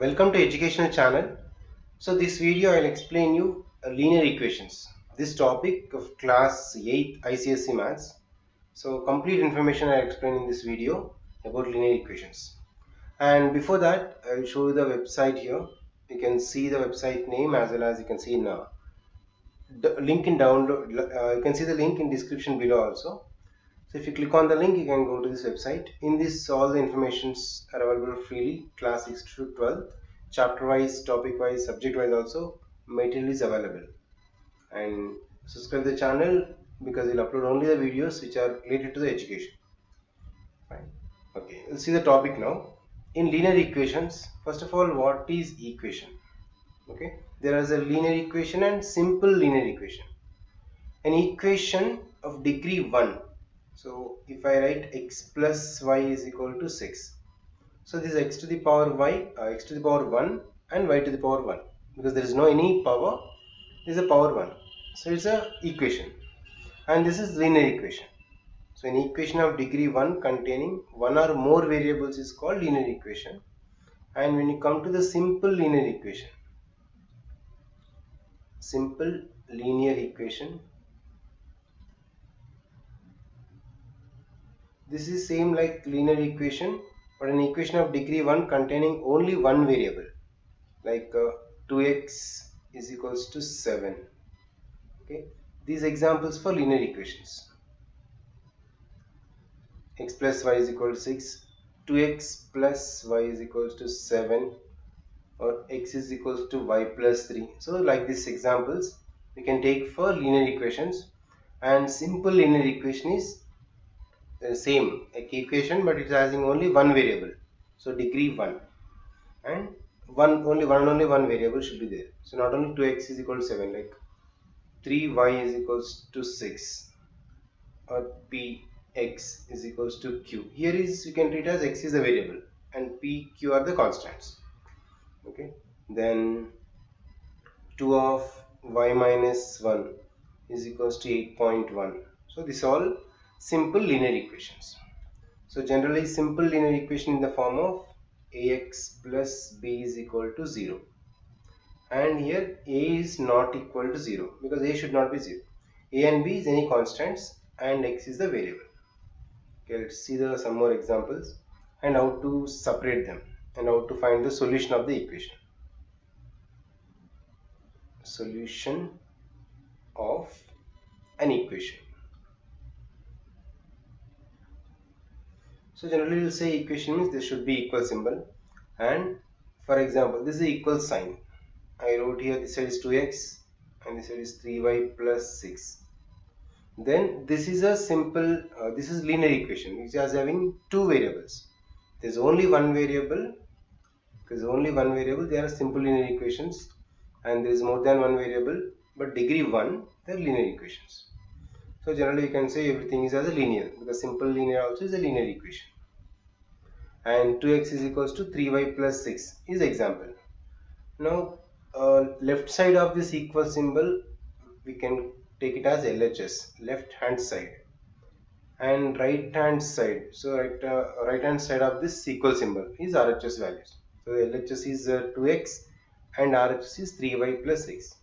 Welcome to educational channel. So this video I'll explain you linear equations. This topic of class 8 ICSE maths. So complete information I'll explain in this video about linear equations. And before that I'll show you the website here. You can see the website name as well as you can see now. The link in download. You can see the link in description below also. So if you click on the link, you can go to this website. In this, all the informations are available freely, class 6 to 12, chapter wise, topic wise, subject wise also, material is available. And subscribe the channel because we'll upload only the videos which are related to the education. Fine. Okay, we'll see the topic now. In linear equations, first of all, what is equation? Okay, there is a linear equation and simple linear equation. An equation of degree 1. So if I write x plus y is equal to 6. So this is x to the power y, x to the power 1 and y to the power 1. Because there is no any power, there is a power 1. So it's a equation. And this is linear equation. So an equation of degree 1 containing one or more variables is called linear equation. And when you come to the simple linear equation, this is same like linear equation, but an equation of degree 1 containing only one variable, like 2x is equals to 7. Okay, these examples for linear equations. X plus y is equal to 6, 2x plus y is equals to 7, or x is equals to y plus 3. So like these examples we can take for linear equations. And simple linear equation is same like equation, but it's having only one variable, so degree 1, and only one variable should be there. So not only 2x is equal to 7, like 3y is equals to 6, or px is equals to q. Here is you can treat as x is a variable and p, q are the constants. Okay, then 2 of y minus 1 is equals to 8.1. So this all simple linear equations. So generally simple linear equation in the form of ax plus b is equal to 0. And here a is not equal to 0 because a should not be 0. A and b is any constants and x is the variable. Okay, let's see some more examples and how to separate them and how to find the solution of the equation. Solution of an equation. So generally we'll say equation means there should be equal symbol, and for example this is the equal sign. I wrote here this side is 2x and this side is 3y plus 6. Then this is a simple, this is linear equation which is having two variables. There is only one variable, because only one variable, they are simple linear equations, and there is more than one variable, but degree 1 they are linear equations. So generally you can say everything is as a linear, because simple linear also is a linear equation. And 2x is equals to 3y plus 6 is example. Now left side of this equal symbol we can take it as LHS, left hand side, and right hand side, so right hand side of this equal symbol is RHS values. So LHS is 2x and RHS is 3y plus 6.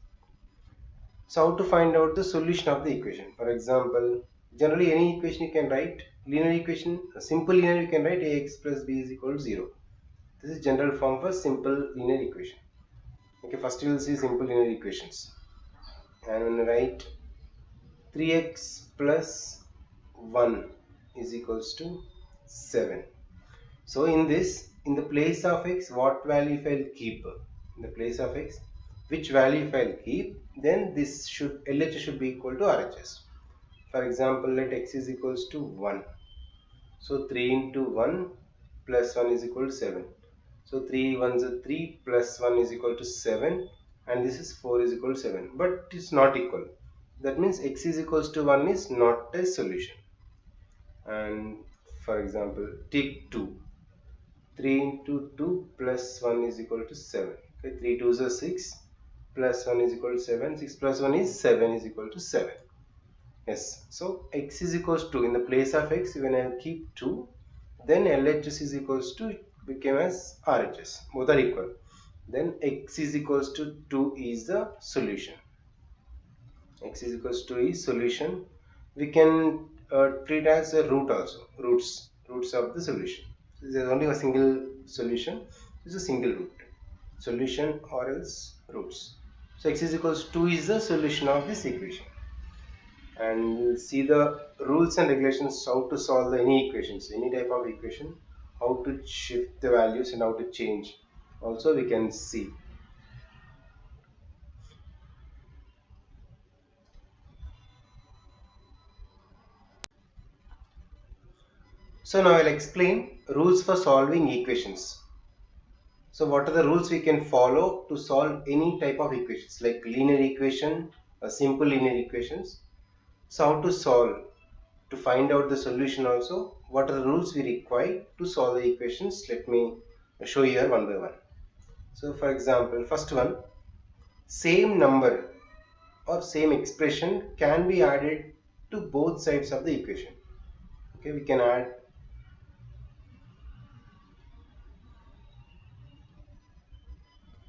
So how to find out the solution of the equation? For example, generally any equation you can write, linear equation, a simple linear you can write ax plus b is equal to 0. This is general form for simple linear equation. Okay, first you will see simple linear equations, and when I write 3x plus 1 is equals to 7. So in this, in the place of x, what value if I will keep? In the place of x, which value if I will keep, then this should, LHS should be equal to RHS. For example, let x is equals to 1. So 3 into 1 plus 1 is equal to 7. So 3 1s are 3 plus 1 is equal to 7, and this is 4 is equal to 7, but it's not equal. That means x is equals to 1 is not a solution. And for example, take 2. 3 into 2 plus 1 is equal to 7. Okay, 3 2s are 6 plus 1 is equal to 7. 6 plus 1 is 7 is equal to 7. Yes, so x is equals to, in the place of x, when I keep 2, then LHS is equals to became as RHS. Both are equal. then x is equals to 2 is the solution. X is equals to 2 is solution. We can treat as a root also, roots of the solution. So there is only a single solution, this is a single root, solution or else roots. So x is equals to 2 is the solution of this equation. And we'll see the rules and regulations how to solve any equations, any type of equation, how to shift the values and how to change. Also we can see. So now I'll explain rules for solving equations. So what are the rules we can follow to solve any type of equations like linear equation, simple linear equations. So how to solve, to find out the solution also, what are the rules we require to solve the equations? Let me show you here one by one. So for example, first one, same number or same expression can be added to both sides of the equation. Okay, we can add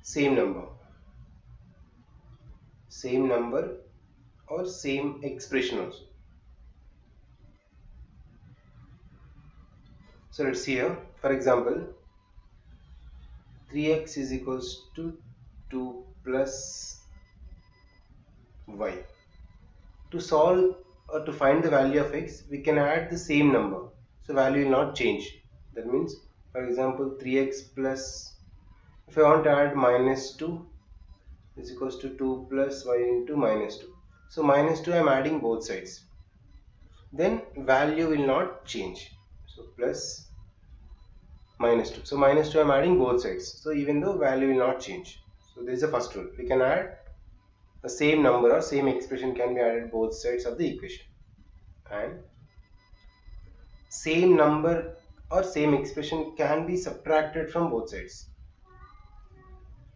same number or same expression also. So let's see here, for example, 3x is equals to 2 plus y. To solve or to find the value of x, we can add the same number, so value will not change. That means, for example, 3x plus, if I want to add minus 2 is equals to 2 plus y into minus 2. So minus 2 I am adding both sides, then value will not change. So plus minus 2. So minus 2 I am adding both sides, so even though value will not change. So this is the first rule. We can add the same number or same expression can be added both sides of the equation, and same number or same expression can be subtracted from both sides.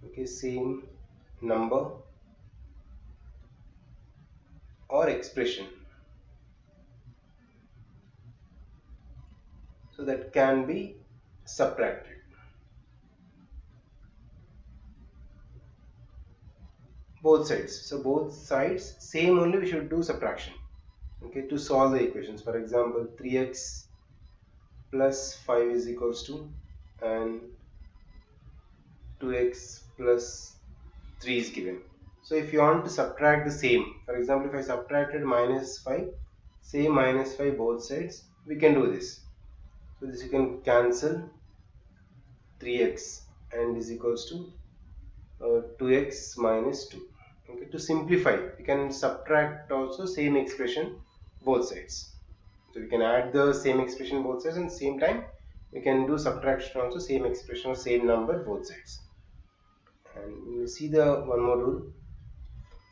Okay, same number or expression, so that can be subtracted both sides. So both sides same only we should do subtraction. Okay, to solve the equations, for example, 3x plus 5 is equals to, and 2x plus 3 is given. So if you want to subtract the same, for example, if I subtracted minus 5, say minus 5 both sides, we can do this. So this you can cancel 3x and is equals to 2x minus 2. Okay, to simplify, we can subtract also same expression both sides. So we can add the same expression both sides, and same time we can do subtraction also same expression or same number both sides. And you see the one more rule.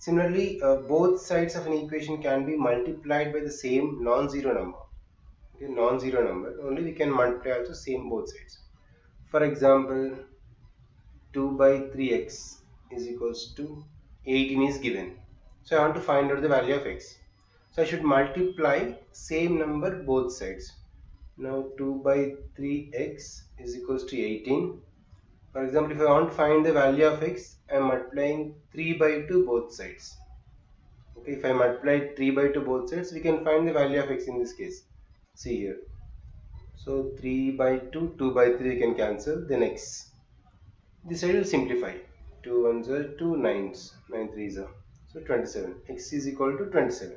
Similarly, both sides of an equation can be multiplied by the same non-zero number. Okay, non-zero number only we can multiply also same both sides. For example, 2 by 3x is equals to 18 is given. So I want to find out the value of x. So I should multiply same number both sides. Now 2 by 3x is equals to 18. For example, if I want to find the value of x, I am multiplying 3 by 2 both sides. Okay, if I multiply 3 by 2 both sides, we can find the value of x in this case. See here. So 3 by 2, 2 by 3 we can cancel, then x. This side will simplify. 2 ones are 2 nines, 9 threes are. So 27. X is equal to 27.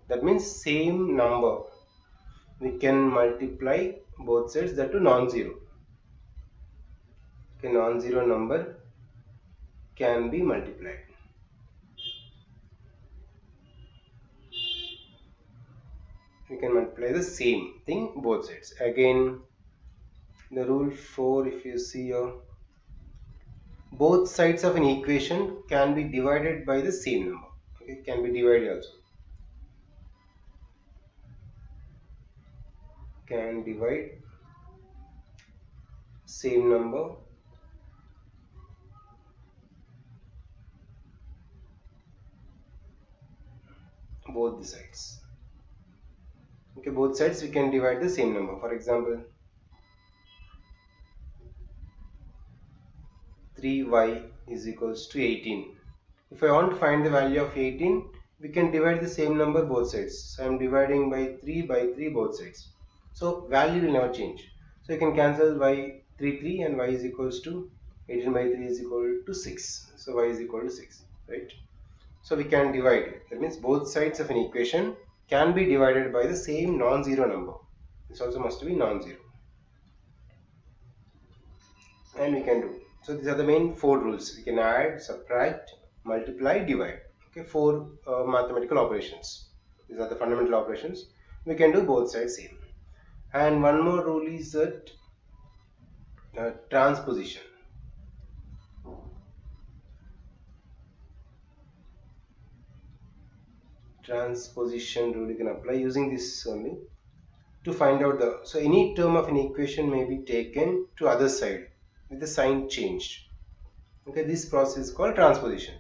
That means same number we can multiply both sides, that to non-zero. Okay, non-zero number can be multiplied. We can multiply the same thing both sides. Again, the rule 4, if you see here, both sides of an equation can be divided by the same number. Okay, can be divided also. Can divide same number both the sides. Okay, both sides we can divide the same number. For example, 3y is equals to 18. If I want to find the value of 18, we can divide the same number both sides. So I am dividing by 3 both sides. So value will never change. So you can cancel y 3 and y is equals to 18 by 3 is equal to 6. So y is equal to 6, right? So we can divide. That means both sides of an equation can be divided by the same non-zero number. This also must be non-zero. And we can do. So these are the main 4 rules. We can add, subtract, multiply, divide. Okay, 4 mathematical operations. These are the fundamental operations. We can do both sides same. And one more rule is that transposition. Transposition rule you can apply using this only to find out the, so any term of an equation may be taken to other side with the sign changed. Okay, this process is called transposition.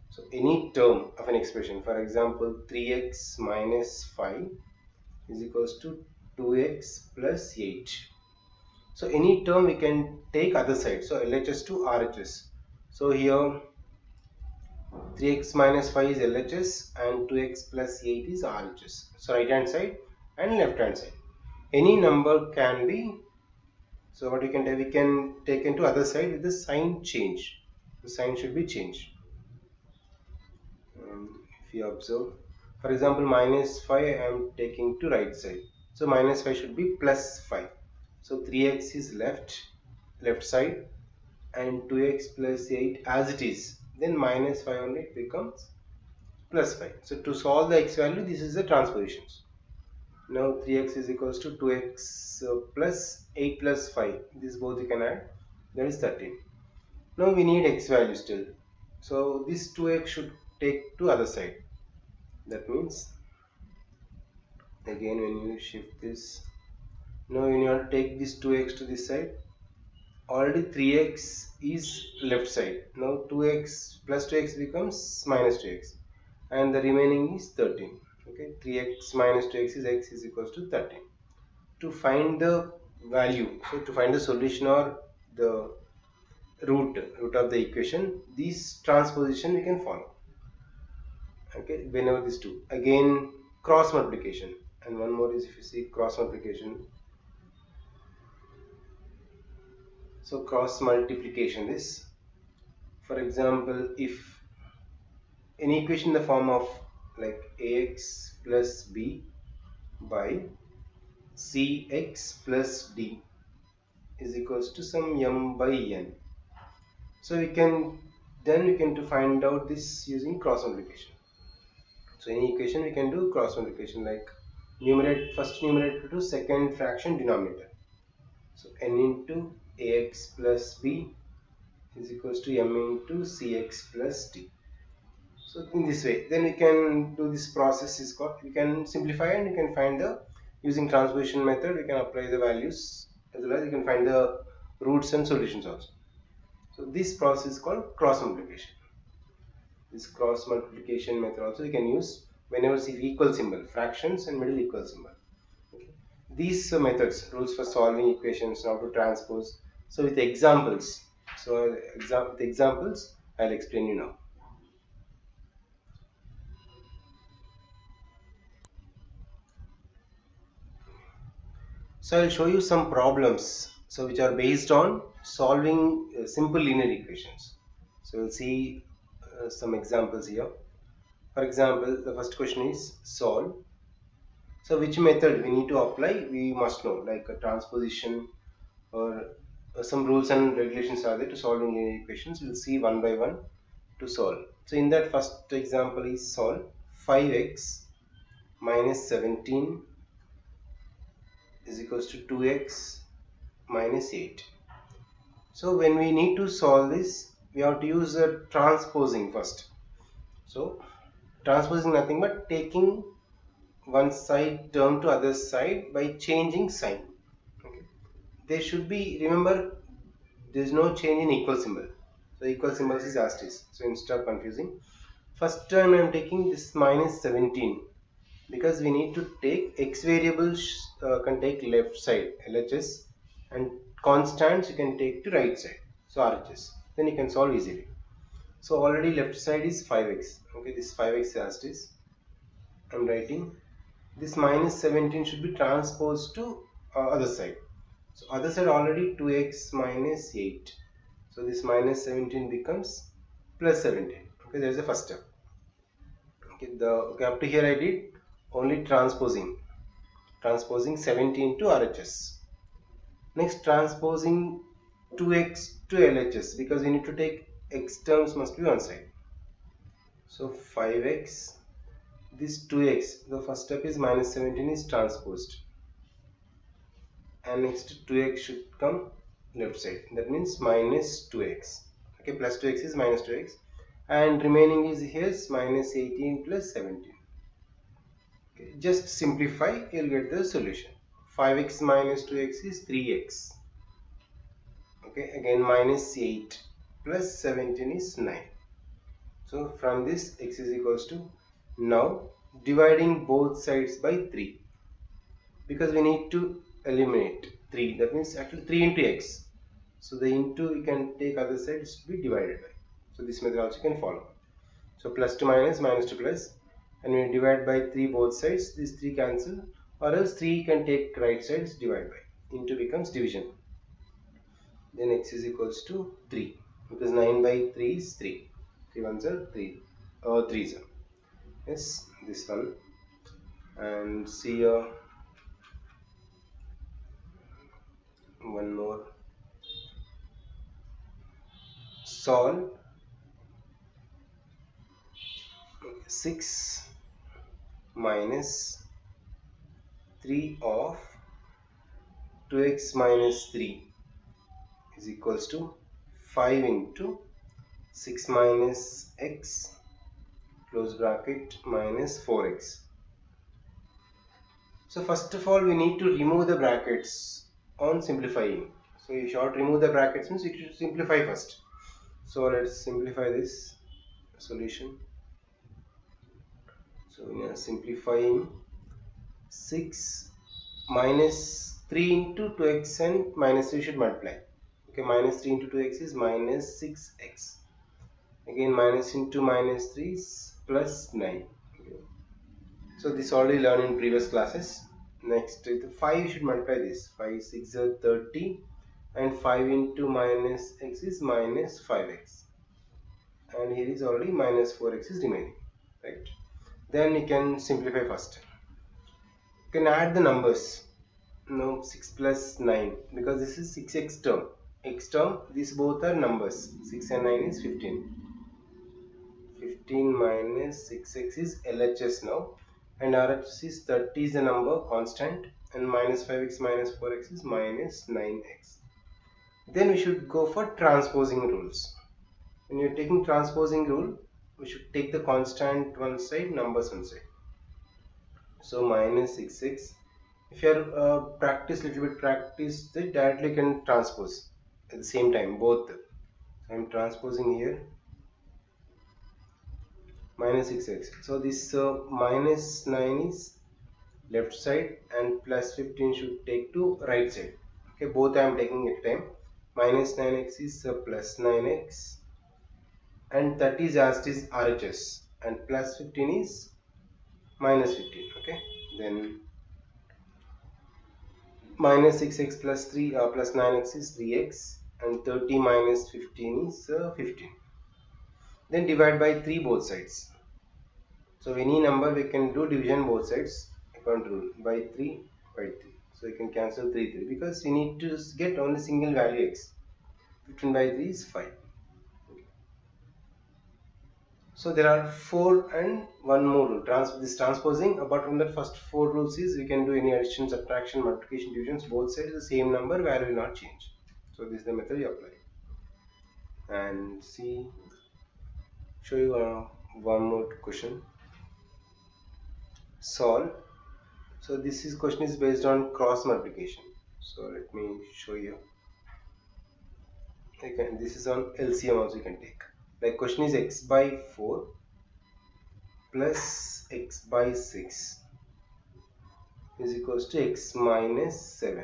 So any term of an expression, for example 3x minus 5 is equals to 2x plus 8. So any term we can take other side, so LHS to RHS. So here 3x minus 5 is LHS and 2x plus 8 is RHS. So right hand side and left hand side. Any number can be, so what we can do, we can take into other side with the sign change. The sign should be changed. If you observe, for example minus 5 I am taking to right side. So minus 5 should be plus 5. So 3x is left side and 2x plus 8 as it is. Then minus 5 only it becomes plus 5. So to solve the x value, this is the transpositions. Now 3x is equals to 2x plus 8 plus 5. This both you can add. That is 13. Now we need x value still. So this 2x should take to other side. That means again when you shift this, now you have to take this 2x to this side. Already 3x is left side. Now 2x plus 2x becomes minus 2x and the remaining is 13. Okay, 3x minus 2x is x is equals to 13. To find the value, so to find the solution or the root of the equation, this transposition we can follow. Okay, whenever these two, again cross multiplication, and one more is if you see cross multiplication. So cross multiplication is, for example, if an equation in the form of like ax plus b by cx plus d is equals to some m by n. So we can to find out this using cross multiplication. So any equation we can do cross multiplication, like first numerator to second fraction denominator. So n into ax plus b is equals to m into cx plus d. So in this way, then we can do this process is called, we can simplify and you can find the, using transposition method we can apply the values as well as you can find the roots and solutions also. So this process is called cross multiplication. This cross multiplication method also we can use whenever see equal symbol, fractions and middle equal symbol. Okay. These methods, rules for solving equations, how to transpose. So with examples, with examples I'll explain you now. So I'll show you some problems, so which are based on solving simple linear equations. So we'll see some examples here. For example, the first question is solve. So which method we need to apply, we must know, like a transposition or some rules and regulations are there to solving linear equations. We'll see one by one to solve. So in that first example is solve 5x minus 17 is equals to 2x minus 8. So when we need to solve this, we have to use a transposing first. So transposing nothing but taking one side term to other side by changing sign. Okay. There should be, remember, there is no change in equal symbol. So equal symbol is as it is. So instead of confusing, first term I am taking this minus 17 because we need to take x variables can take left side LHS and constants you can take to right side, so RHS. then you can solve easily. So already left side is 5x. Okay, this 5x as it is. I'm writing this minus 17 should be transposed to other side. So other side already 2x minus 8. So this minus 17 becomes plus 17. Okay, there's the first step. Okay, up to here I did only transposing 17 to RHS. Next, transposing 2x to LHS, because we need to take x terms must be one side. So 5x, this 2x, the first step is minus 17 is transposed, and next 2x should come left side, that means minus 2x. Okay, plus 2x is minus 2x, and remaining is here minus 18 plus 17. Okay, just simplify, you'll get the solution. 5x minus 2x is 3x. Okay, again minus 8 plus 17 is 9. So from this x is equals to, now dividing both sides by 3, because we need to eliminate 3, that means actually 3 into x. So the into we can take other side should be divided by. So this method also can follow. So plus to minus, minus to plus, and we divide by 3 both sides, these 3 cancel, or else 3 can take right sides, divide by, into becomes division. Then x is equals to 3, because 9 by 3 is 3. 3 ones are 3, or 3s are. Yes, this one. And see here, one more. Solve 6 minus 3 of 2x minus 3 is equals to 5 into 6 minus x close bracket minus 4x. So first of all we need to remove the brackets on simplifying. So you should remove the brackets, means you should simplify first. So let's simplify this solution. So we are simplifying 6 minus 3 into 2x and minus 3 should multiply. Okay, minus 3 into 2x is minus 6x. Again minus into minus 3 is plus 9. Okay. So this already learned in previous classes. Next, 5 should multiply this. 5 6 are 30, and 5 into minus x is minus 5x. And here is already minus 4x is remaining. Right. Then you can simplify first. You can add the numbers. No, 6 plus 9, because this is 6x term. X term, these both are numbers. 6 and 9 is 15. 15 minus 6x is LHS now, and RHS is 30 is the number constant, and minus 5x minus 4x is minus 9x. Then we should go for transposing rules. When you are taking transposing rule, we should take the constant one side, numbers one side. So minus 6x. If you are little bit practice, then directly you can transpose at the same time both. I am transposing here minus 6x. So this minus 9 is left side, and plus 15 should take to right side. Okay, both I am taking at time. Minus 9x is plus 9x, and 30 is as it is RHS, and plus 15 is minus 15. Okay, then minus 6x plus 3 plus 9x is 3x, and 30 minus 15 is 15. Then divide by 3 both sides. So any number we can do division both sides according to rule, by 3 by 3. So you can cancel 3 because we need to get only single value x. 15 by 3 is 5. So there are 4 and one more rule. This transposing, apart from that first 4 rules is we can do any addition, subtraction, multiplication, divisions, both sides the same number, value will not change. So this is the method you apply. And see, show you one more question. Solve. So this question is based on cross multiplication. So let me show you. This is on LCM also you can take. Like question is x by 4 plus x by 6 is equals to x minus 7.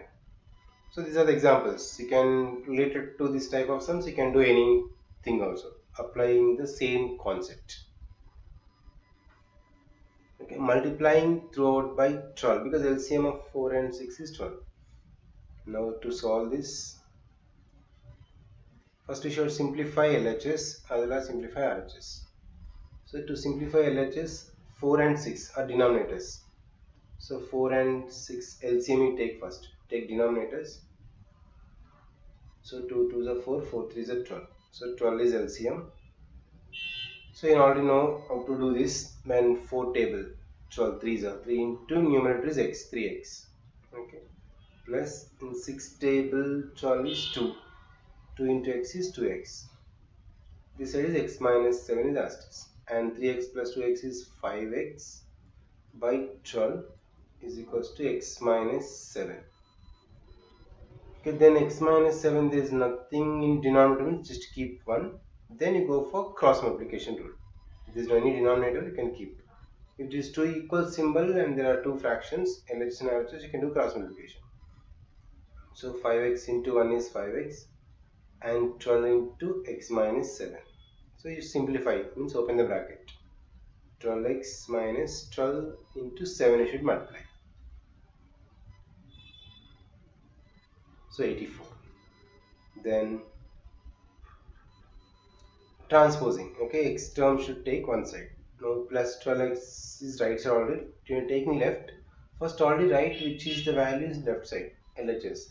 So these are the examples. You can relate it to this type of sums. You can do any thing also, applying the same concept. Okay, multiplying throughout by 12 because LCM of 4 and 6 is 12. Now to solve this, first we should simplify LHS as well as simplify RHS. So to simplify LHS, 4 and 6 are denominators. So 4 and 6 LCM you take first. Take denominators. So 2 2s are 4, 4 3s are 12. So 12 is LCM. So you already know how to do this when 4 table. 12 3s are 3 into numerator is x, 3x. Okay. Plus in 6 table 12 is 2. 2 into x is 2x. This side is x minus 7 is asterisk. And 3x plus 2x is 5x by 12 is equals to x minus 7. Okay, then x minus 7, there is nothing in denominator, just keep 1. Then you go for cross multiplication rule. If there is no any denominator, you can keep. If it is two equal symbol and there are two fractions, LHS and RHS, you can do cross multiplication. So 5x into 1 is 5x and 12 into x minus 7. So you simplify, means open the bracket. 12x minus 12 into 7 you should multiply. So 84. Then transposing. Okay, x term should take one side. Now plus 12x is right side already. You are taking left. First already write which is the value is left side, LHS.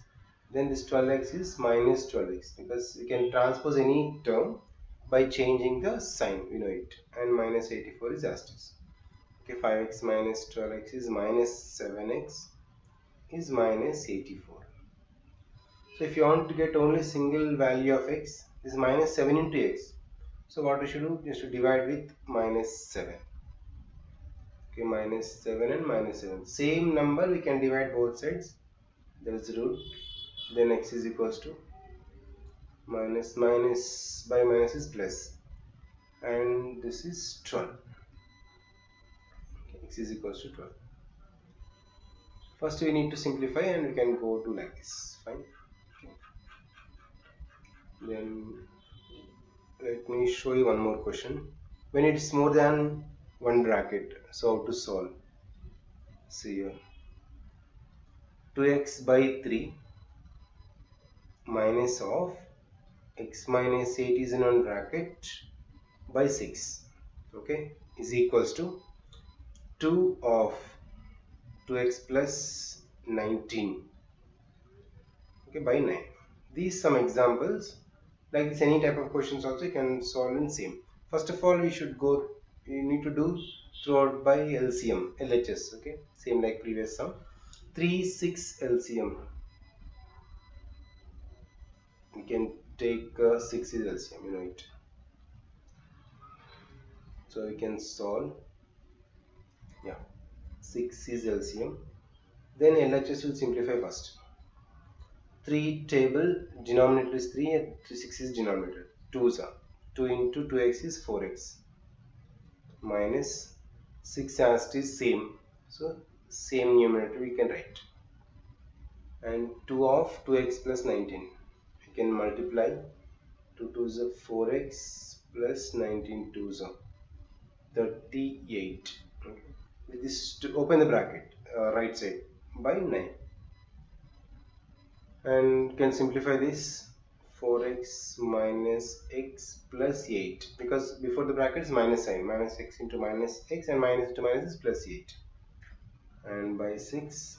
Then this 12x is minus 12x because we can transpose any term by changing the sign, we know it. And minus 84 is asterisk. Okay, 5x minus 12x is minus 7x is minus 84. So if you want to get only single value of x, this is minus 7 into x. So what we should do is to divide with minus 7. Okay, minus 7 and minus 7. Same number we can divide both sides. There is root. Then x is equals to minus by minus is plus. And this is 12. Okay, x is equals to 12. First we need to simplify and we can go to like this. Fine. Okay. Then let me show you one more question. When it is more than one bracket, so how to solve? See here, 2x by 3 minus of x minus 8 is in one bracket by 6, okay, is equals to 2 of 2x plus 19, okay, by 9. These some examples. Like this, any type of questions also you can solve in same. First of all, we need to do throughout by LCM, LHS, okay, same like previous sum. 3 6 LCM, we can take 6 is LCM, you know it. So we can solve, yeah, 6 is LCM. Then LHS will simplify first. 3 table, denominator is 3 and 6 is denominator. 2s are 2 into 2x is 4x minus 6 as it is same. So same numerator we can write. And 2 of 2x plus 19. We can multiply. 2 2s are 4x plus 19 2s are 38. Okay. With this to open the bracket, right side by 9. And can simplify this, 4x minus x plus 8, because before the bracket is minus sign, minus x into minus x and minus into minus is plus 8, and by 6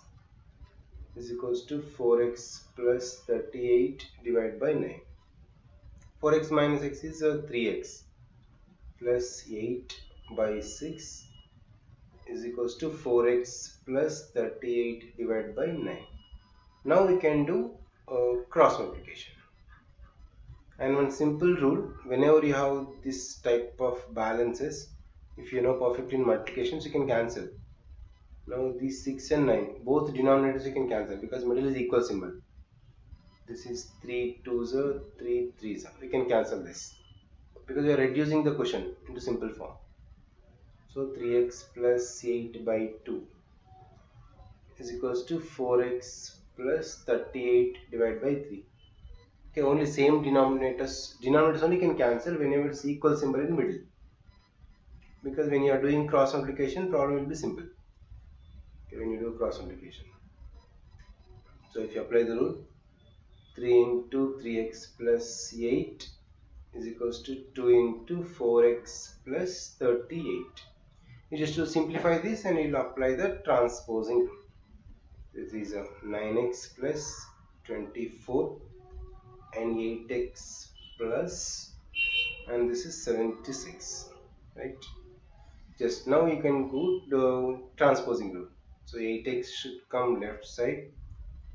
is equals to 4x plus 38 divided by 9. 4x minus x is 3x plus 8 by 6 is equals to 4x plus 38 divided by 9. Now we can do cross multiplication. And one simple rule, whenever you have this type of balances, if you know perfectly in multiplications, you can cancel. Now these 6 and 9, both denominators you can cancel because middle is equal symbol. This is 3 2s are 3 3s are. We can cancel this because we are reducing the quotient into simple form. So 3x plus 8 by 2 is equals to 4x plus 38 divided by 3. Okay, only same denominators only can cancel whenever it's equal symbol in middle. Because when you are doing cross multiplication, problem will be simple. Okay, when you do cross multiplication. So if you apply the rule, 3 into 3x plus 8 is equals to 2 into 4x plus 38. You just to simplify this and you will apply the transposing rule. This is a 9x plus 24 and 8x plus, and this is 76, right? Just now you can go the transposing rule. So 8x should come left side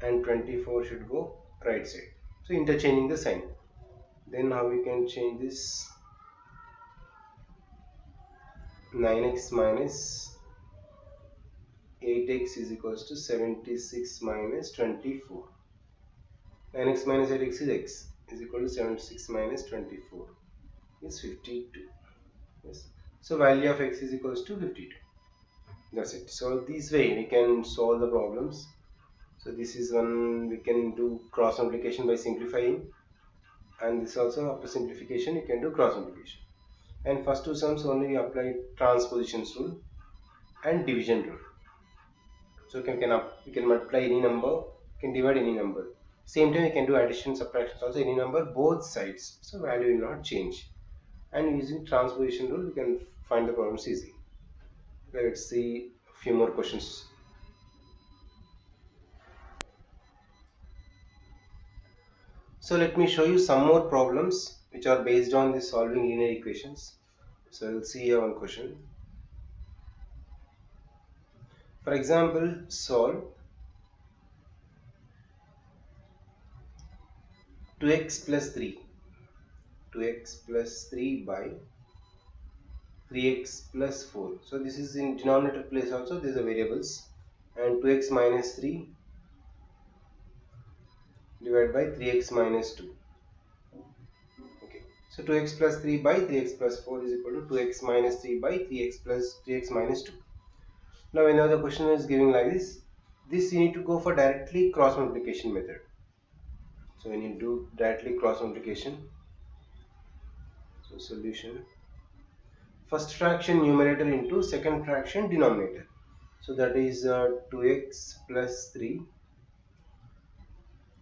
and 24 should go right side. So interchanging the sign. Then how we can change this? 9x minus 8x is equals to 76 minus 24. 9x minus 8x is x is equal to 76 minus 24 is 52. Yes. So value of x is equals to 52. That's it. So this way we can solve the problems. So this is one we can do cross multiplication by simplifying, and this also after simplification you can do cross multiplication. And first two sums only we apply transpositions rule and division rule. So we can multiply any number, can divide any number. Same time we can do addition, subtraction also any number both sides. So value will not change. And using transposition rule we can find the problems easy. Let's see a few more questions. So let me show you some more problems which are based on the solving linear equations. So we'll see here one question. For example, solve 2x plus 3. 2x plus 3 by 3x plus 4. So this is in denominator place also, these are variables, and 2x minus 3 divided by 3x minus 2. Okay, so 2x plus 3 by 3x plus 4 is equal to 2x minus 3 by 3x plus 3x minus 2. Now whenever the question is giving like this you need to go for directly cross multiplication method. So when you do directly cross multiplication, so solution, first fraction numerator into second fraction denominator. So that is 2x plus 3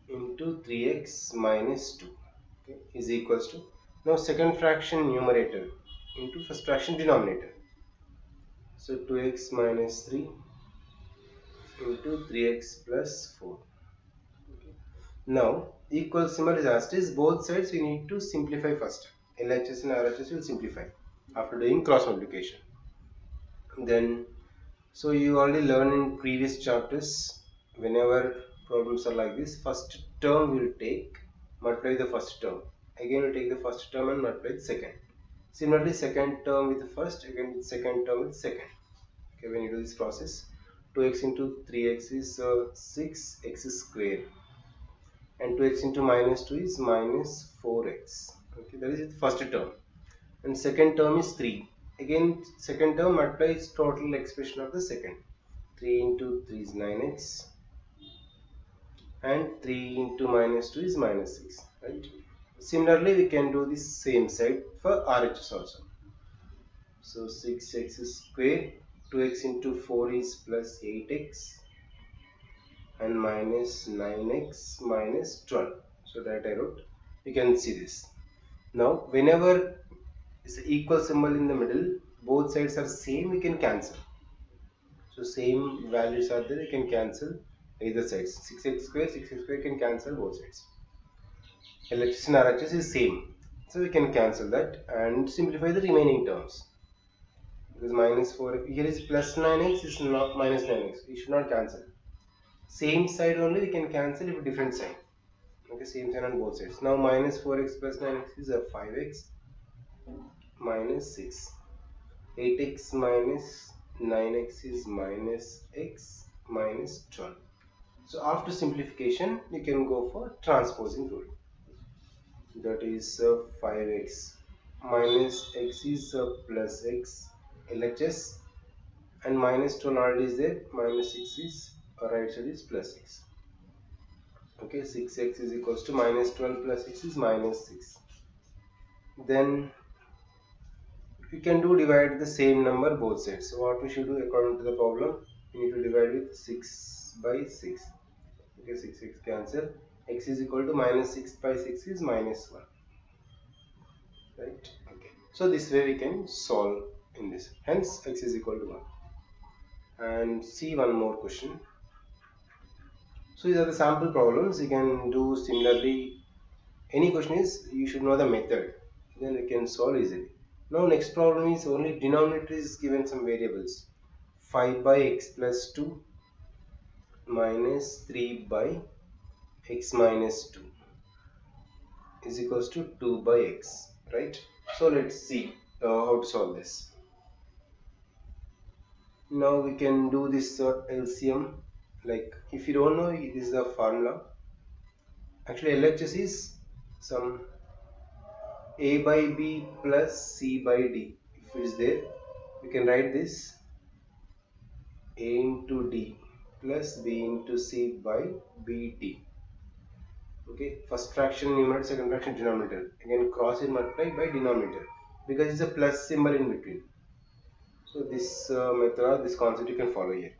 into 3x minus 2, okay, is equals to, now second fraction numerator into first fraction denominator. So 2x minus 3 into 3x plus 4. Okay. Now equal symbol is asked is both sides we need to simplify first. LHS and RHS will simplify after doing cross multiplication. Then so you already learned in previous chapters, whenever problems are like this, first term will take, multiply the first term, again we take the first term and multiply the second. Similarly second term with the first, again with second term with second. Okay, when you do this process, 2x into 3x is 6x square, and 2x into minus 2 is minus 4x. Okay, that is the first term, and second term is 3. Again second term multiplies total expression of the second. 3 into 3 is 9x, and 3 into minus 2 is minus 6, right? Similarly we can do the same side for RHS also. So 6x square, 2x into 4 is plus 8x, and minus 9x minus 12. So that I wrote, you can see this. Now whenever it's an equal symbol in the middle, both sides are same, we can cancel. So same values are there, you can cancel either sides. 6x square can cancel both sides. LHS and RHS is same, so we can cancel that and simplify the remaining terms. Because minus 4 here is plus 9x, is not minus 9x, we should not cancel. Same side only we can cancel if different sign. Okay, same sign on both sides. Now minus 4x plus 9x is a 5x minus 6. 8x minus 9x is minus x minus 12. So after simplification you can go for transposing rule. That is 5x minus x is plus x LHS, and minus 12 already is there, minus 6 is right side is plus 6. Okay, 6x is equals to minus 12 plus 6 is minus 6. Then we can do divide the same number both sides. So what we should do according to the problem, we need to divide with 6 by 6. Okay, 6 cancel. X is equal to minus 6 by 6 is minus 1. Right? Okay. So this way we can solve in this. Hence x is equal to 1. And see one more question. So these are the sample problems. You can do similarly. Any question is, you should know the method. Then we can solve easily. Now next problem is only denominator is given some variables. 5 by x plus 2 minus 3 by x minus 2 is equals to 2 by x. Right? So let's see how to solve this. Now we can do this LCM. Like if you don't know, this is the formula. Actually LHS is some a by b plus c by d. If it is there, we can write this a into d plus b into c by bt. Okay, first fraction numerator, second fraction denominator. Again cross and multiply by denominator because it's a plus symbol in between. So this method, this concept you can follow here.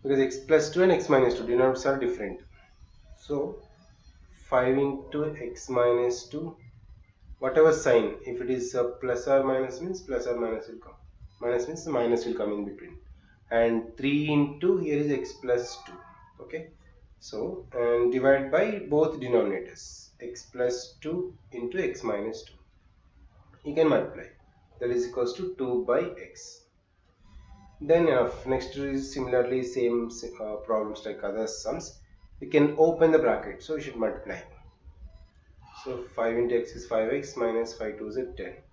Because x plus 2 and x minus 2 denominators are different. So 5 into x minus 2, whatever sign, if it is plus or minus means plus or minus will come. Minus means the minus will come in between. And 3 into here is x plus 2. Okay. So, and divide by both denominators. X plus 2 into x minus 2. You can multiply. That is equals to 2 by x. Then enough. Next is similarly same problems like other sums. We can open the bracket. So we should multiply. So 5 into x is 5x minus 5 2 is 10.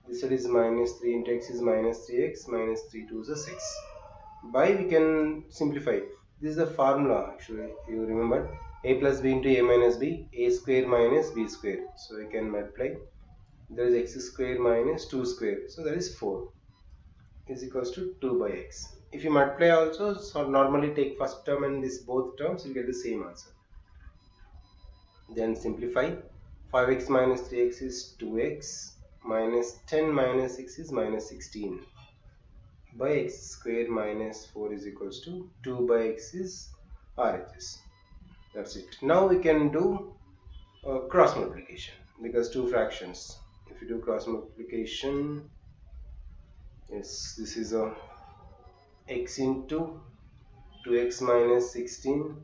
This side is minus 3 into x is minus 3x minus 3 2 is 6. By we can simplify. This is the formula actually. You remember a plus b into a minus b, a square minus b square. So we can multiply. There is x square minus 2 square. So that is 4 is equals to 2 by x. If you multiply also, so normally take first term and this both terms, you get the same answer. Then simplify. 5x minus 3x is 2x minus 10 minus 6 is minus 16 by x square minus 4 is equals to 2 by x is RHS. That's it. Now we can do cross multiplication because two fractions. If you do cross multiplication, yes, this is a x into 2x minus 16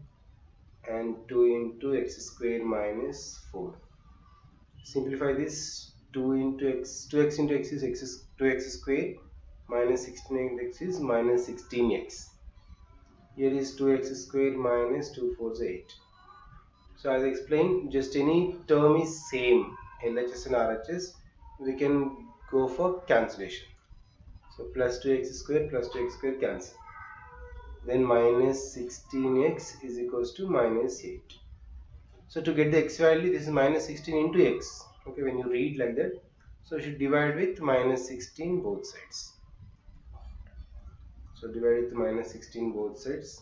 and 2 into x square minus 4. Simplify this. 2x into x is 2x square minus 16 into x is minus 16x. Here is 2x square minus 2 4 is 8. So as I explained, just any term is same, LHS and RHS, we can go for cancellation. So plus 2x square cancel. Then minus 16x is equals to minus 8. So to get the x value, this is minus 16 into x. Okay, when you read like that, so you should divide with minus 16 both sides. So divide with minus 16 both sides.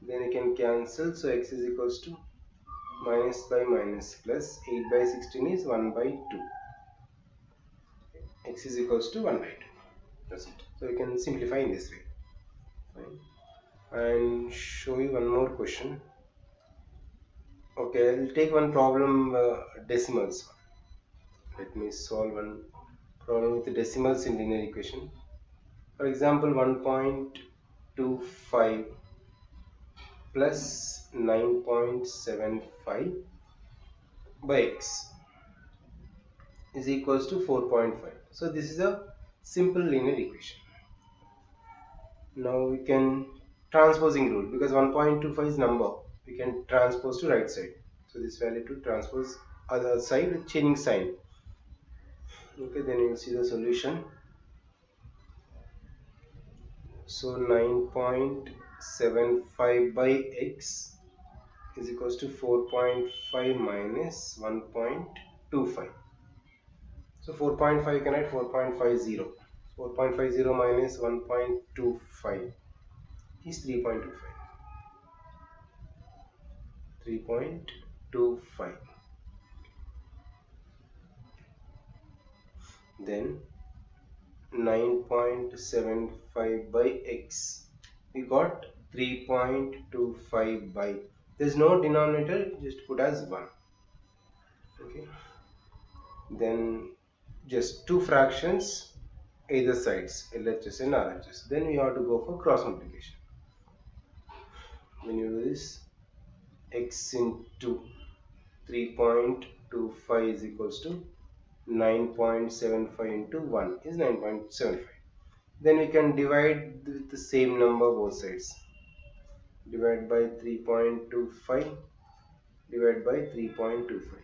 Then you can cancel. So x is equals to minus by minus plus 8 by 16 is 1 by 2. X is equals to 1 by 2. That's it. So you can simplify in this way. Fine. And show you one more question. Okay, I'll take one problem decimals. Let me solve one problem with the decimals in linear equation. For example, 1.25 plus 9.75 by x is equals to 4.5. So this is a simple linear equation. Now we can transposing rule because 1.25 is number. We can transpose to right side. So this value to transpose other side with changing sign. Okay, then you will see the solution. So 9.75 by x is equals to 4.5 minus 1.25. So 4.5 you can write 4.50. 4.50 minus 1.25 is 3.25. 3.25. Then 9.75 by x. We got 3.25 by. There's no denominator, just put as 1. Okay. Then just two fractions either sides, LHS and RHS. Then we have to go for cross multiplication. When you do this, x into 3.25 is equals to 9.75 into 1 is 9.75. Then we can divide with the same number both sides. Divide by 3.25, divide by 3.25.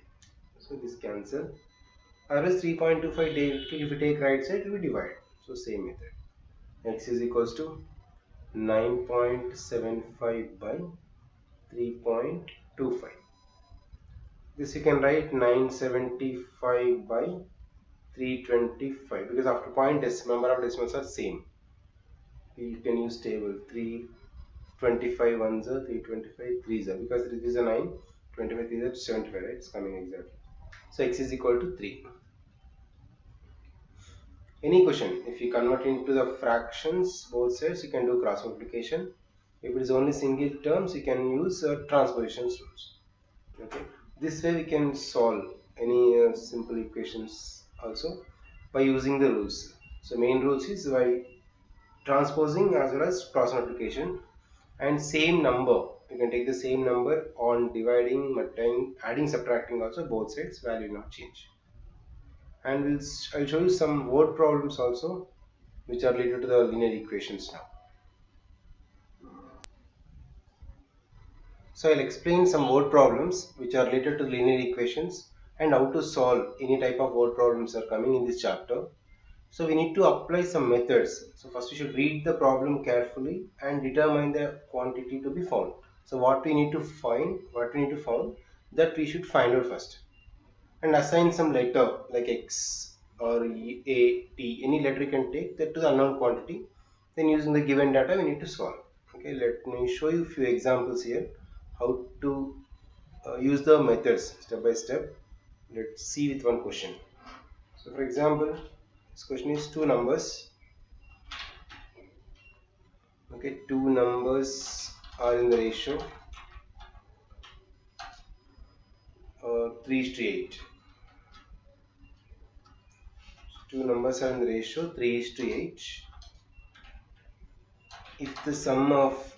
So this cancel. Otherwise 3.25, if we take right side, we divide. So same method. X is equals to 9.75 by 3.25. This you can write 975 by 325, because after point number of decimals are same. You can use table 325 ones are 325 threes are, because it is a 9, 25 threes are 75, right? It's coming exactly. So x is equal to 3. Any question, if you convert into the fractions both sides, you can do cross multiplication. If it is only single terms, you can use transposition rules. Okay, this way we can solve any simple equations also by using the rules. So main rules is by transposing as well as cross multiplication, and same number, you can take the same number on dividing, multiplying, adding, subtracting also, both sides value will not change. And I'll show you some word problems also which are related to the linear equations now. So I'll explain some word problems which are related to linear equations and how to solve any type of word problems are coming in this chapter. So we need to apply some methods. So first we should read the problem carefully and determine the quantity to be found. So what we need to find, that we should find out first. And assign some letter like x or a, t, any letter you can take that to the unknown quantity. Then using the given data we need to solve. Okay, let me show you a few examples here how to use the methods step by step. Let's see with one question. So for example, this question is two numbers. Okay, two numbers are in the ratio 3:8. Two numbers are in the ratio 3:8. If the sum of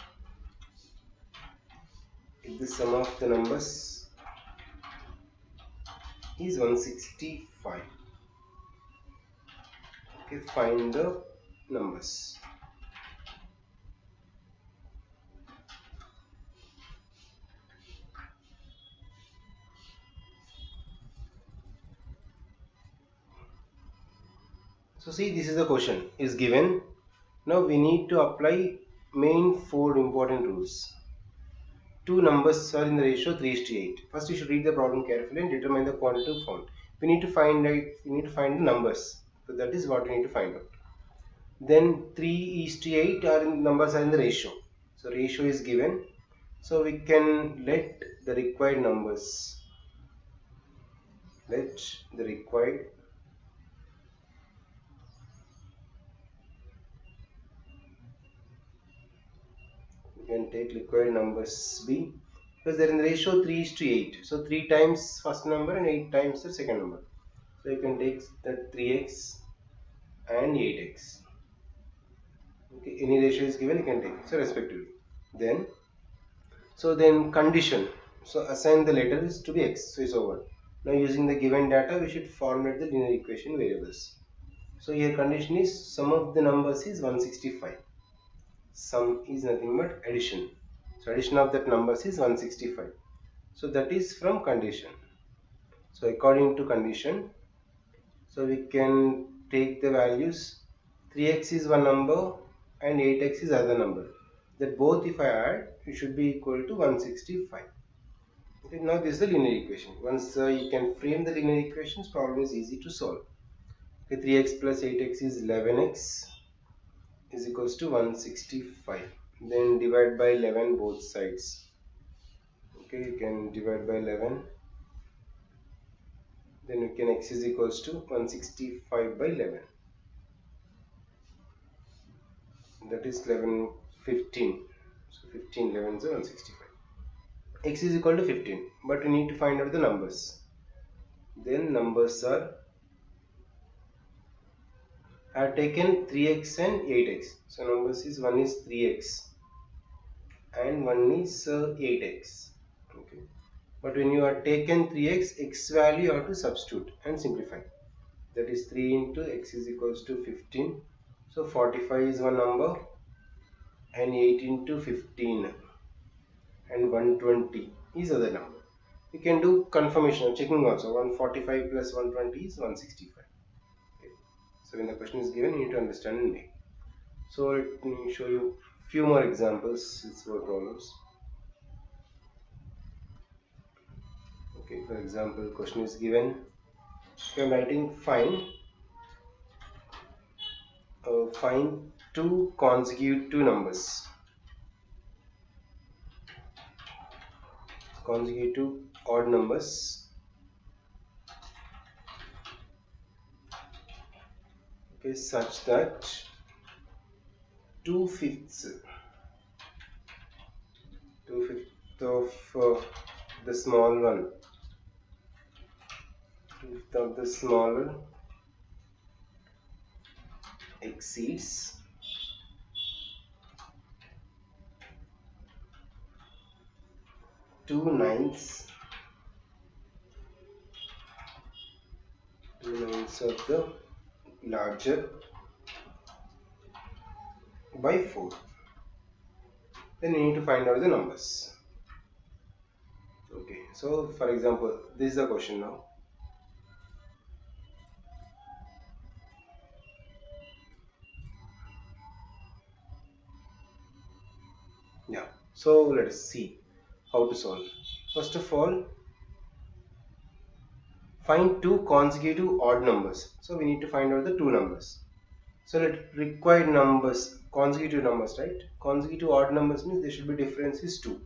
the numbers is 165. Okay, find the numbers. So see, this is the question is given. Now we need to apply main four important rules. Two numbers are in the ratio 3:8. First you should read the problem carefully and determine the quantity found. We need to find the numbers. So that is what we need to find out. Then 3:8 numbers are in the ratio. So ratio is given. So we can let the required numbers. Let the required can take required numbers b, because they're in the ratio 3:8. So 3 times first number and 8 times the second number. So you can take that 3x and 8x. Okay, any ratio is given, you can take so respectively. Then condition. So assign the letters to be x. So it's over. Now using the given data, we should formulate the linear equation variables. So here condition is sum of the numbers is 165. Sum is nothing but addition. So addition of that numbers is 165. So that is from condition. So according to condition, so we can take the values. 3x is one number and 8x is other number. That both if I add, it should be equal to 165. Okay, now this is the linear equation. Once you can frame the linear equations, problem is easy to solve. Okay, 3x plus 8x is 11x is equals to 165. Then divide by 11 both sides. Okay, Okay, you can divide by 11. Then you can x is equals to 165 by 11. That is 11, 15. So 15, 11 is 165. X is equal to 15. But we need to find out the numbers. Then numbers are, I have taken 3x and 8x. So numbers is, one is 3x and one is 8x. Okay. But when you are taken 3x, x value you have to substitute and simplify. That is 3 into x is equals to 15. So 45 is one number and 8 into 15 and 120 is other number. You can do confirmation or checking also. 145 plus 120 is 165. Okay. So when the question is given, you need to understand and make. So let me show you few more examples. It's more problems. Okay, for example, question is given. I am writing find two consecutive numbers. Consecutive odd numbers. Okay, such that 2/5 of the small one, 2/5 of the smaller exceeds 2/9 of the larger by 4. Then we need to find out the numbers. Okay, so for example, this is the question now. Yeah, so let us see how to solve. First of all, find two consecutive odd numbers. So we need to find out the two numbers. So let required numbers, consecutive numbers, right? Consecutive odd numbers means there should be difference is 2.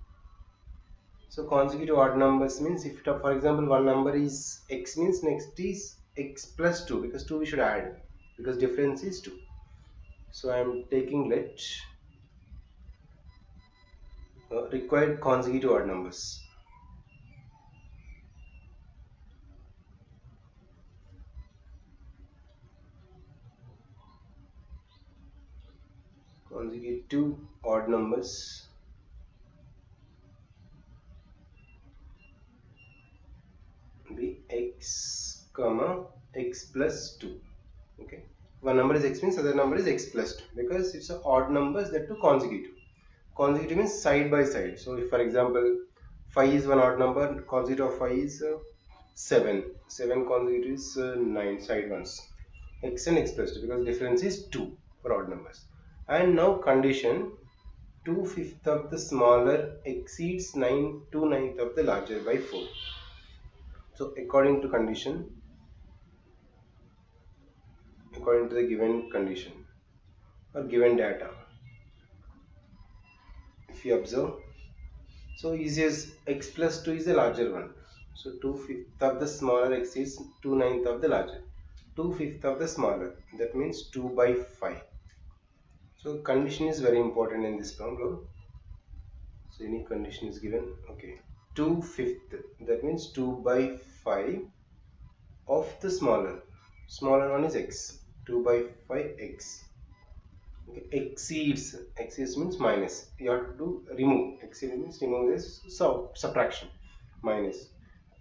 So consecutive odd numbers means if for example one number is x, means next is x plus 2, because 2 we should add because difference is 2. So I am taking let required consecutive odd numbers. Consecutive odd numbers be x comma x plus 2. Okay, one number is x means other number is x plus 2 because it's a odd numbers that two consecutive. Consecutive means side by side. So if for example 5 is one odd number, consecutive of 5 is 7. 7 consecutive is 9 side ones. X and x plus 2 because difference is 2 for odd numbers. And now condition 2/5 of the smaller exceeds 2/9 of the larger by 4. So according to condition, according to the given condition or given data, if you observe, so easiest x plus 2 is the larger one. So 2/5 of the smaller exceeds 2/9 of the larger. 2/5 of the smaller, that means 2 by 5. So condition is very important in this problem. So any condition is given. Okay, 2/5, that means 2 by 5 of the smaller one is x. 2 by 5 x. Okay, exceeds means minus. You have to do remove. Exceed means remove this, so subtraction, minus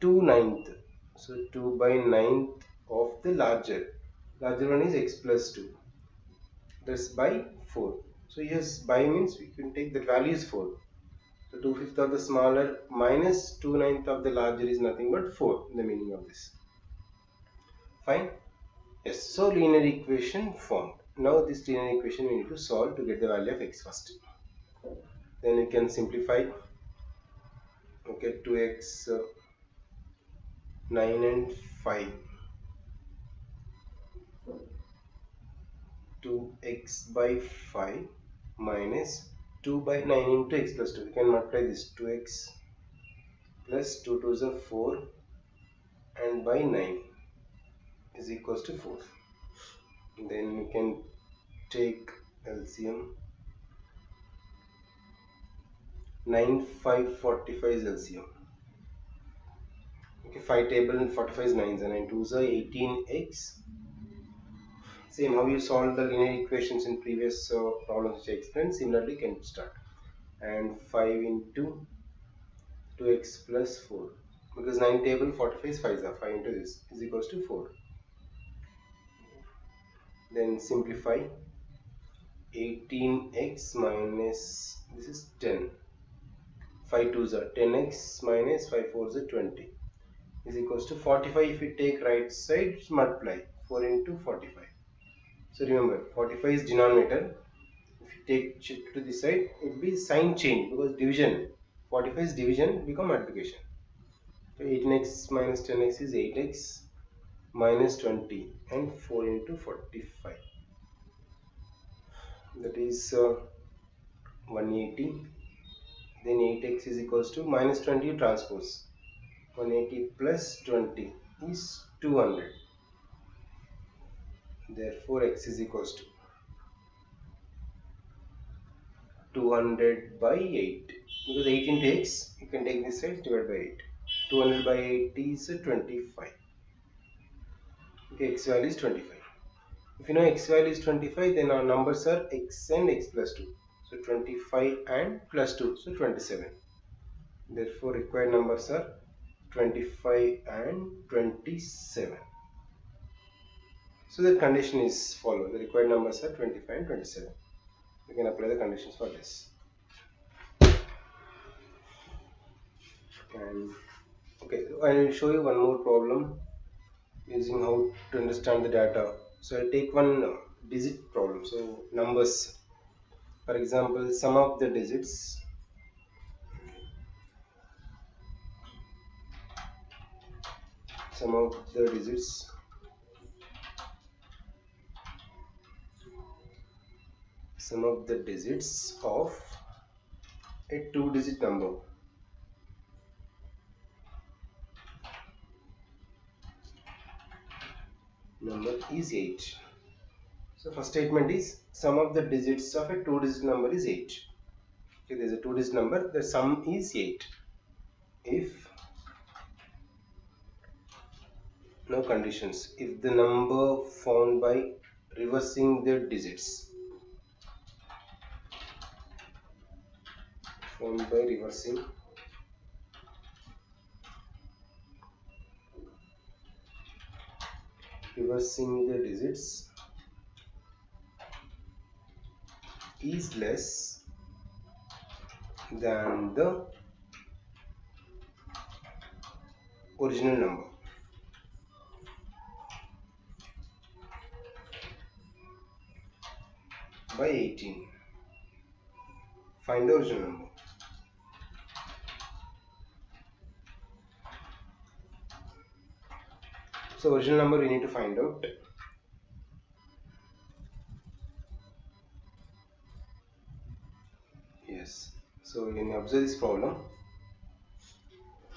2/9. So 2 by 9 of the larger one is x plus 2. That's by 4. So yes, by means we can take the value is 4. So 2/5 of the smaller minus 2/9 of the larger is nothing but 4. The meaning of this. Fine. Yes. So linear equation formed. Now this linear equation we need to solve to get the value of x first. Then we can simplify. Okay, 2x 9 and 5. 2x by 5 minus 2 by 9 into x plus 2. We can multiply this 2x plus 2 2s are 4 and by 9 is equals to 4. Then we can take LCM. 9 5 45 is LCM. Okay, 5 table and 45 is 9s and 9 2s are 18x. Same how you solve the linear equations in previous problems which I explained, similarly can start. And 5 into 2x plus 4, because 9 table 45 is 5 are 5 into this is equals to 4. Then simplify. 18x minus this is 10. 5 2s are 10x minus 5 4s are 20 is equals to 45. If you take right side, multiply 4 into 45. So remember, 45 is denominator. If you take shift to this side, it will be sign change because division. 45 is division, become multiplication. So 18x minus 10x is 8x minus 20 and 4 into 45. That is 180. Then 8x is equals to minus 20 transpose. 180 plus 20 is 200. Therefore x is equals to 200 by 8, because 8 into x, you can take this side, divided by 8. 200 by 8 is 25. Okay, x value is 25. If you know x value is 25, then our numbers are x and x plus 2. So 25 and plus 2, so 27. Therefore required numbers are 25 and 27. So the condition is followed. The required numbers are 25 and 27. We can apply the conditions for this. And okay, I will show you one more problem using how to understand the data. So I take one digit problem. So numbers, for example, sum of the digits. Sum of the digits of a 2-digit number. Number is 8. So first statement is sum of the digits of a 2-digit number is 8. Okay, there is a 2-digit number, the sum is 8. If no conditions, if the number found by reversing the digits, found by reversing the digits is less than the original number. By 18. Find the original number. So original number we need to find out. Yes. So when you observe this problem,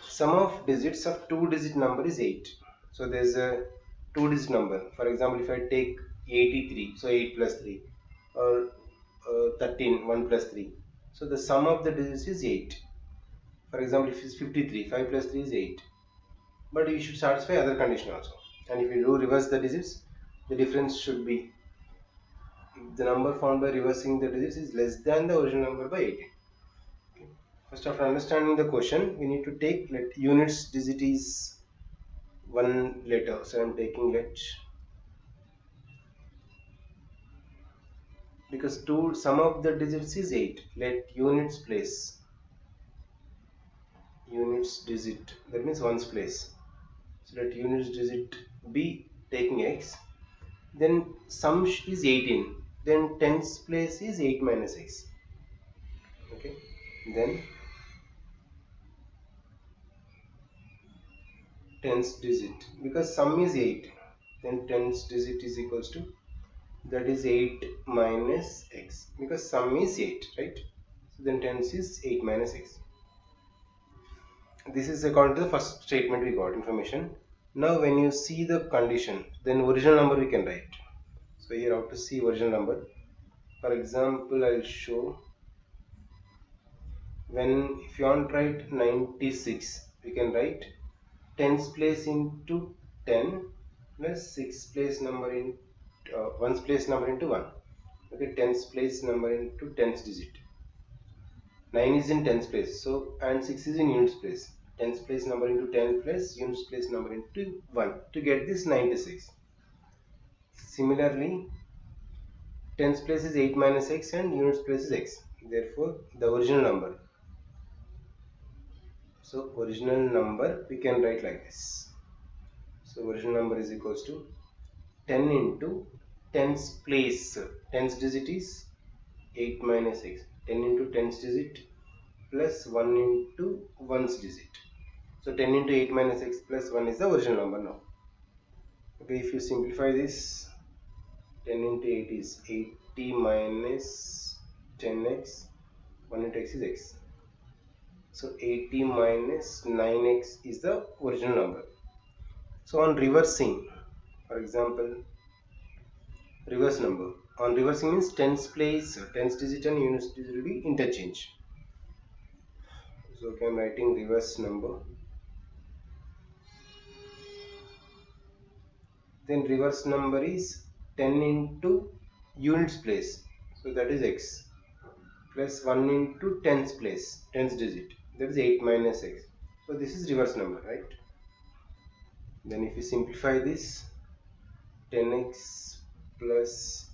sum of digits of 2-digit number is 8. So there is a 2-digit number. For example, if I take 83, so 8 plus 3, or 13, 1 plus 3. So the sum of the digits is 8. For example, if it is 53, 5 plus 3 is 8. But you should satisfy other condition also. And if you do reverse the digits, the difference should be, if the number found by reversing the digits is less than the original number by 18. Okay. First, after understanding the question, we need to take let units digit is one letter. So I am taking let, because sum of the digits is 8. Let units place, units digit, that means ones place. So let units digit be taking x, then sum is 18, then tens place is 8 minus x. Okay, then tens digit, because sum is 8, then tens digit is equals to, that is 8 minus x, because sum is 8, right? So then tens is 8 minus x. This is according to the first statement we got information. Now when you see the condition, then original number we can write. So here how to see original number. For example, I will show when if you want to write 96, we can write tens place into 10 plus 6 place number in ones place number into 1. Okay, tens place number into tens digit. 9 is in tens place, so and 6 is in units place. Tens place number into 10 plus units place number into 1 to get this 96. Similarly, tens place is 8 minus x and units place is x. Therefore, the original number. So original number we can write like this. So original number is equals to 10 into tens place. Tens digit is 8 minus x. 10 into tens digit plus 1 into ones digit. So 10 into 8 minus x plus 1 is the original number now. Okay, if you simplify this, 10 into 8 is 80 minus 10x, 1 into x is x. So 80 minus 9x is the original number. So on reversing, for example, reverse number. On reversing means tens place, tens digit and units digit will be interchange. So okay, I am writing reverse number. Then reverse number is 10 into units place, so that is x, plus 1 into tens place, tens digit, that is 8 minus x. So this is reverse number, right? Then if you simplify this, 10x plus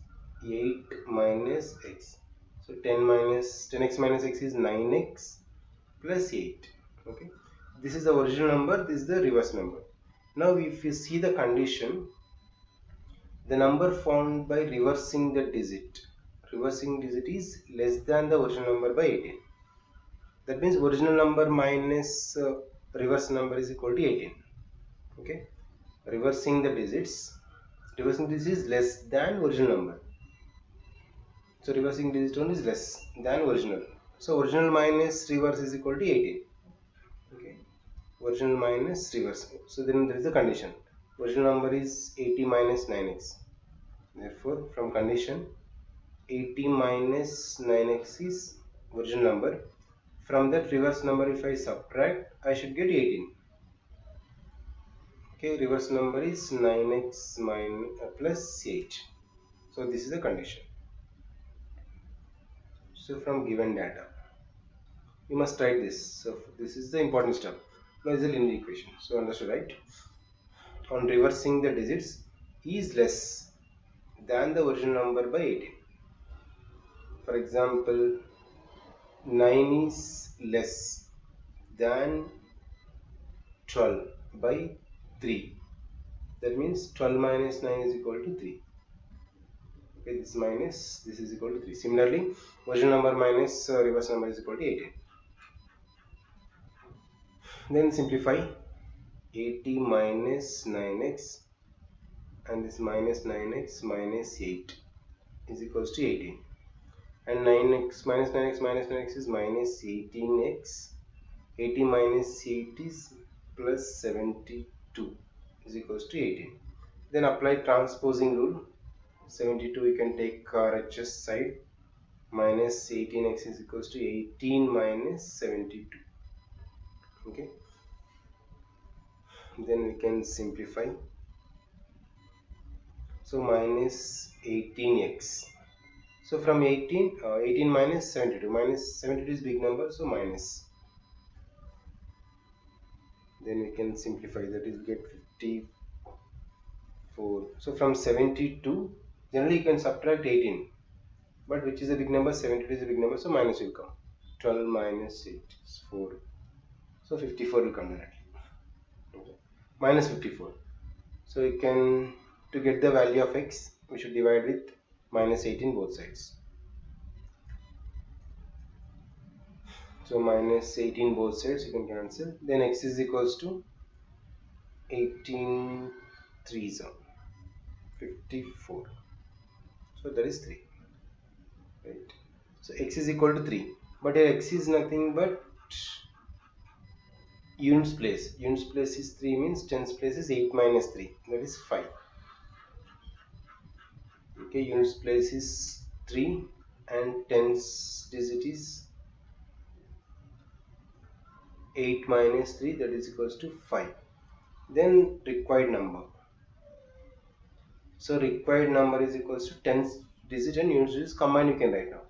8 minus x, so 10x minus x is 9x plus 8. Okay, this is the original number, this is the reverse number. Now if you see the condition, the number found by reversing the digit is less than the original number by 18. That means original number minus reverse number is equal to 18. Okay, reversing digit is less than original number. So reversing digit one is less than original. So original minus reverse is equal to 18. Okay, original minus reverse. So then there is a condition. Original number is 80 minus 9x. Therefore, from condition 80 minus 9x is original number. From that reverse number, if I subtract, I should get 18. Okay, reverse number is 9x plus 8. So this is the condition. So from given data, you must write this. So this is the important step. Now is the linear equation. So understood, right? On reversing the digits is less than the original number by 18. For example, 9 is less than 12 by 3. That means 12 minus 9 is equal to 3. Okay, this minus this is equal to 3. Similarly, original number minus reverse number is equal to 18. Then simplify 80 minus 9x and this minus 9x minus 8 is equals to 18. And 9x minus 9x minus 9x is minus 18x. 80 minus 8 is plus 72 is equals to 18. Then apply transposing rule. 72 you can take RHS side. Minus 18x is equals to 18 minus 72. Okay. Then we can simplify. So minus 18x. So from 18 minus 72. Minus 72 is big number, so minus. Then we can simplify, that is get 54. So from 72, generally you can subtract 18. But which is a big number? 72 is a big number, so minus will come. 12 minus 8 is 4. So 54 will come directly. Okay. Minus 54. So you can, to get the value of x, we should divide with minus 18 both sides. So minus 18 both sides you can cancel. Then x is equals to 18 3s are 54. So that is 3. Right. So x is equal to 3. But here x is nothing but units place. Units place is 3 means tens place is 8 minus 3, that is 5. Okay, units place is 3 and tens digit is 8 minus 3, that is equals to 5. Then required number. So required number is equals to tens digit and units digit combined, you can write now.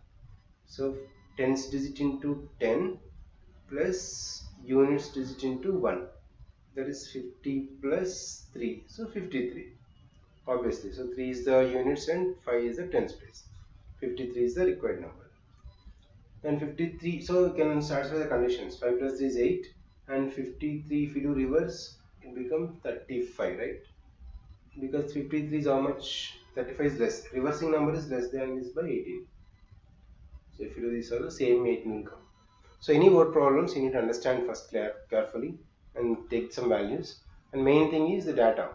So tens digit into 10 plus units digit into 1, that is 50 plus 3, so 53 obviously. So 3 is the units and 5 is the tens place. 53 is the required number. Then 53, so you can satisfy the conditions. 5 plus 3 is 8 and 53, if you do reverse it becomes 35, right? Because 53 is how much? 35 is less. Reversing number is less than this by 18. So if you do this also, same 18 will come. So any word problems you need to understand first carefully and take some values. And main thing is the data.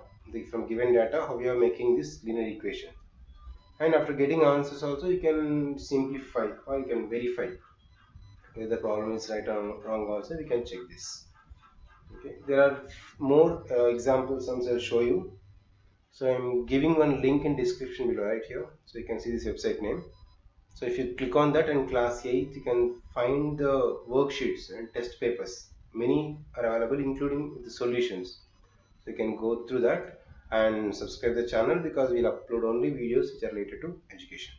From given data, how you are making this linear equation. And after getting answers also, you can simplify or you can verify whether the problem is right or wrong also. We can check this. Okay, there are more examples I'll show you. So I'm giving one link in description below right here, so you can see this website name. So if you click on that in class 8, you can find the worksheets and test papers. Many are available including the solutions. So you can go through that and subscribe the channel because we'll upload only videos which are related to education.